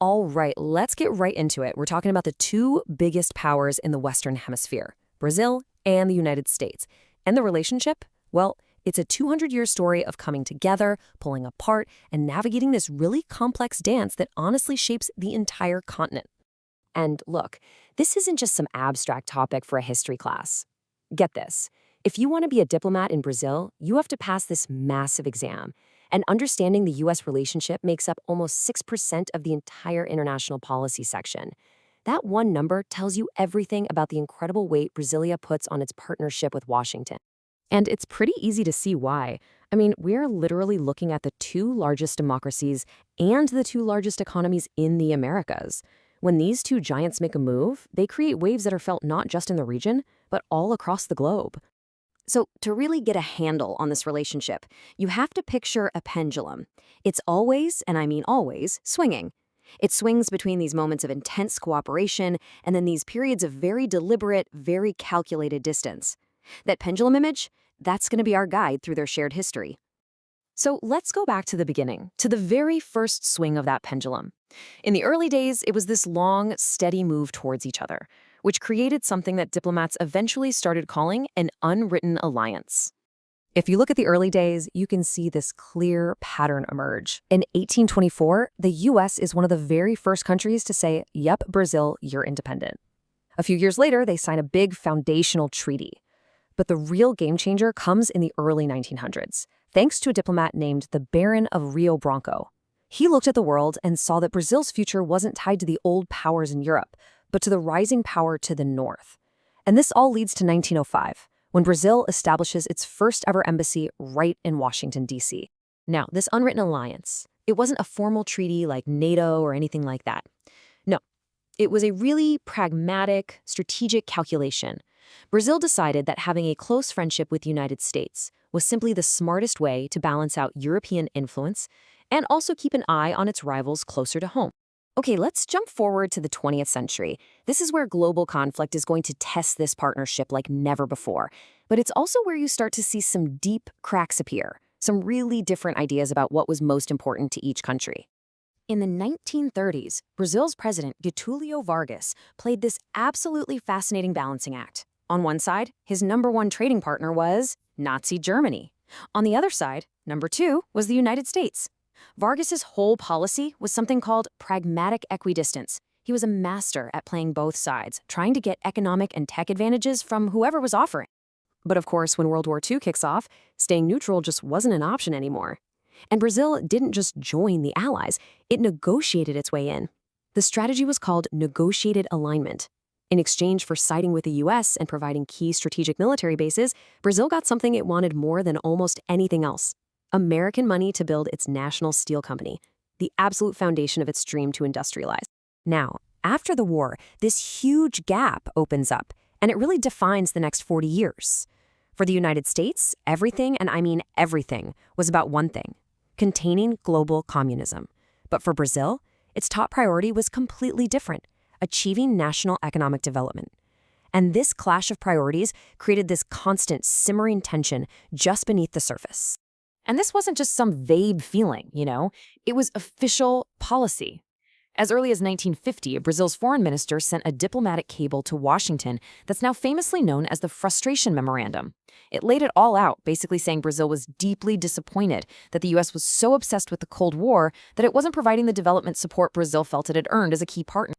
All right, let's get right into it. We're talking about the two biggest powers in the Western Hemisphere, Brazil and the United States. And the relationship? Well, it's a 200-year story of coming together, pulling apart, and navigating this really complex dance that honestly shapes the entire continent. And look, this isn't just some abstract topic for a history class. Get this. If you want to be a diplomat in Brazil, you have to pass this massive exam. And understanding the U.S. relationship makes up almost 6% of the entire international policy section. That one number tells you everything about the incredible weight Brasilia puts on its partnership with Washington. And it's pretty easy to see why. I mean, we're literally looking at the two largest democracies and the two largest economies in the Americas. When these two giants make a move, they create waves that are felt not just in the region, but all across the globe. So, to really get a handle on this relationship, you have to picture a pendulum. It's always, and I mean always, swinging. It swings between these moments of intense cooperation and then these periods of very deliberate, very calculated distance. That pendulum image, that's going to be our guide through their shared history. So let's go back to the beginning, to the very first swing of that pendulum. In the early days, it was this long, steady move towards each other, which created something that diplomats eventually started calling an unwritten alliance. If you look at the early days, you can see this clear pattern emerge. In 1824, the U.S. is one of the very first countries to say, "Yep, Brazil, you're independent." A few years later, they sign a big foundational treaty. But the real game changer comes in the early 1900s, thanks to a diplomat named the Baron of Rio Branco. He looked at the world and saw that Brazil's future wasn't tied to the old powers in Europe, but to the rising power to the north. And this all leads to 1905, when Brazil establishes its first ever embassy right in Washington, D.C. Now, this unwritten alliance, it wasn't a formal treaty like NATO or anything like that. No, it was a really pragmatic, strategic calculation. Brazil decided that having a close friendship with the United States was simply the smartest way to balance out European influence and also keep an eye on its rivals closer to home. Okay, let's jump forward to the 20th century. This is where global conflict is going to test this partnership like never before. But it's also where you start to see some deep cracks appear, some really different ideas about what was most important to each country. In the 1930s, Brazil's president, Getulio Vargas, played this absolutely fascinating balancing act. On one side, his number one trading partner was Nazi Germany. On the other side, number two was the United States. Vargas's whole policy was something called pragmatic equidistance. He was a master at playing both sides, trying to get economic and tech advantages from whoever was offering. But of course, when World War II kicks off, staying neutral just wasn't an option anymore. And Brazil didn't just join the Allies, it negotiated its way in. The strategy was called negotiated alignment. In exchange for siding with the U.S. and providing key strategic military bases, Brazil got something it wanted more than almost anything else: American money to build its national steel company, the absolute foundation of its dream to industrialize. Now, after the war, this huge gap opens up, and it really defines the next 40 years. For the United States, everything, and I mean everything, was about one thing: containing global communism. But for Brazil, its top priority was completely different: achieving national economic development. And this clash of priorities created this constant simmering tension just beneath the surface. And this wasn't just some vague feeling, it was official policy. As early as 1950, Brazil's foreign minister sent a diplomatic cable to Washington that's now famously known as the Frustration Memorandum. It laid it all out, basically saying Brazil was deeply disappointed that the U.S. was so obsessed with the Cold War that it wasn't providing the development support Brazil felt it had earned as a key partner.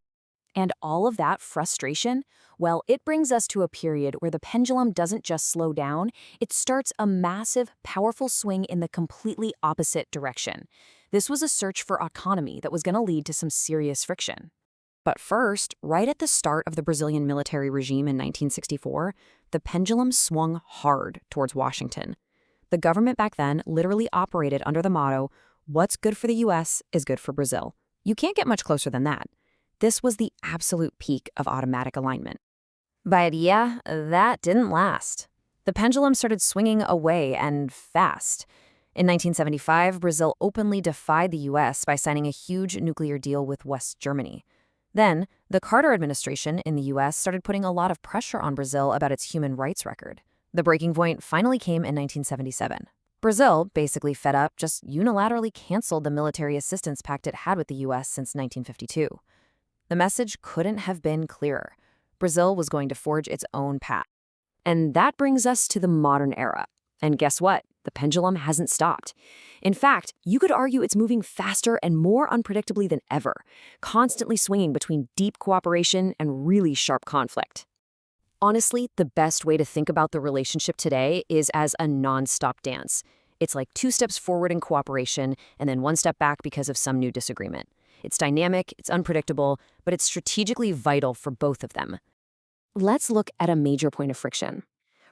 And all of that frustration, well, it brings us to a period where the pendulum doesn't just slow down, it starts a massive, powerful swing in the completely opposite direction. This was a search for autonomy that was going to lead to some serious friction. But first, right at the start of the Brazilian military regime in 1964, the pendulum swung hard towards Washington. The government back then literally operated under the motto, "What's good for the U.S. is good for Brazil." You can't get much closer than that. This was the absolute peak of automatic alignment. But yeah, that didn't last. The pendulum started swinging away, and fast. In 1975, Brazil openly defied the U.S. by signing a huge nuclear deal with West Germany. Then, the Carter administration in the U.S. started putting a lot of pressure on Brazil about its human rights record. The breaking point finally came in 1977. Brazil, basically fed up, just unilaterally canceled the military assistance pact it had with the US since 1952. The message couldn't have been clearer. Brazil was going to forge its own path. And that brings us to the modern era. And guess what? The pendulum hasn't stopped. In fact, you could argue it's moving faster and more unpredictably than ever, constantly swinging between deep cooperation and really sharp conflict. Honestly, the best way to think about the relationship today is as a non-stop dance. It's like 2 steps forward in cooperation and then 1 step back because of some new disagreement. It's dynamic, it's unpredictable, but it's strategically vital for both of them. Let's look at a major point of friction.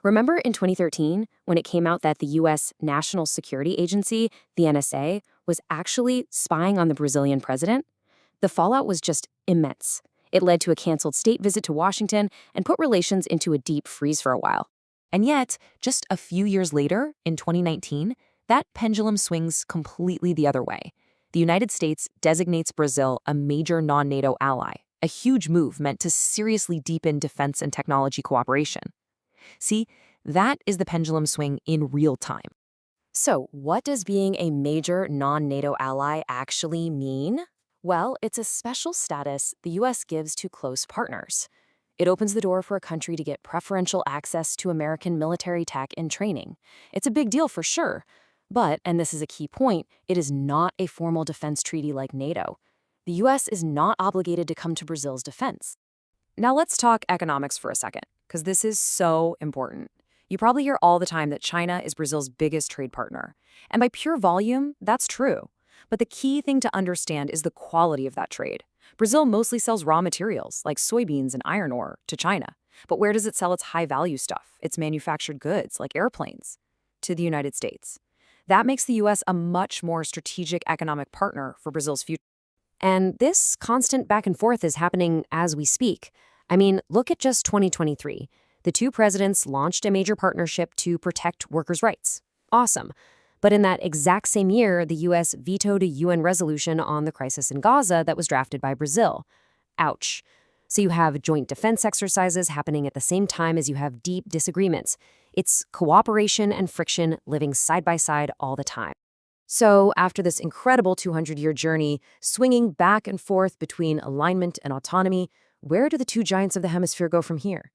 Remember in 2013, when it came out that the U.S. National Security Agency, the NSA, was actually spying on the Brazilian president? The fallout was just immense. It led to a canceled state visit to Washington and put relations into a deep freeze for a while. And yet, just a few years later, in 2019, that pendulum swings completely the other way. The United States designates Brazil a major non-NATO ally, a huge move meant to seriously deepen defense and technology cooperation. See, that is the pendulum swing in real time. So, what does being a major non-NATO ally actually mean? Well, it's a special status the U.S. gives to close partners. It opens the door for a country to get preferential access to American military tech and training. It's a big deal for sure. But, and this is a key point, it is not a formal defense treaty like NATO. The U.S. is not obligated to come to Brazil's defense. Now let's talk economics for a second, because this is so important. You probably hear all the time that China is Brazil's biggest trade partner. And by pure volume, that's true. But the key thing to understand is the quality of that trade. Brazil mostly sells raw materials, like soybeans and iron ore, to China. But where does it sell its high-value stuff, its manufactured goods, like airplanes? To the United States. That makes the U.S. a much more strategic economic partner for Brazil's future. And this constant back and forth is happening as we speak. I mean, look at just 2023. The two presidents launched a major partnership to protect workers' rights. Awesome. But in that exact same year, the U.S. vetoed a UN resolution on the crisis in Gaza that was drafted by Brazil. Ouch. So you have joint defense exercises happening at the same time as you have deep disagreements. It's cooperation and friction living side by side all the time. So after this incredible 200-year journey, swinging back and forth between alignment and autonomy, where do the two giants of the hemisphere go from here?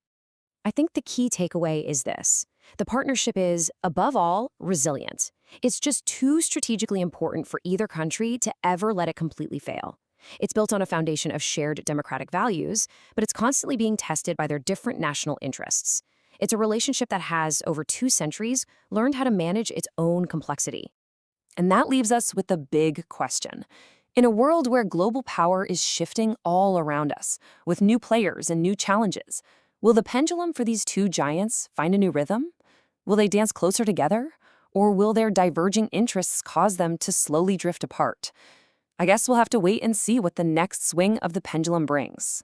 I think the key takeaway is this. The partnership is, above all, resilient. It's just too strategically important for either country to ever let it completely fail. It's built on a foundation of shared democratic values, but it's constantly being tested by their different national interests. It's a relationship that has, over 2 centuries, learned how to manage its own complexity. And that leaves us with the big question. In a world where global power is shifting all around us, with new players and new challenges, will the pendulum for these two giants find a new rhythm? Will they dance closer together? Or will their diverging interests cause them to slowly drift apart? I guess we'll have to wait and see what the next swing of the pendulum brings.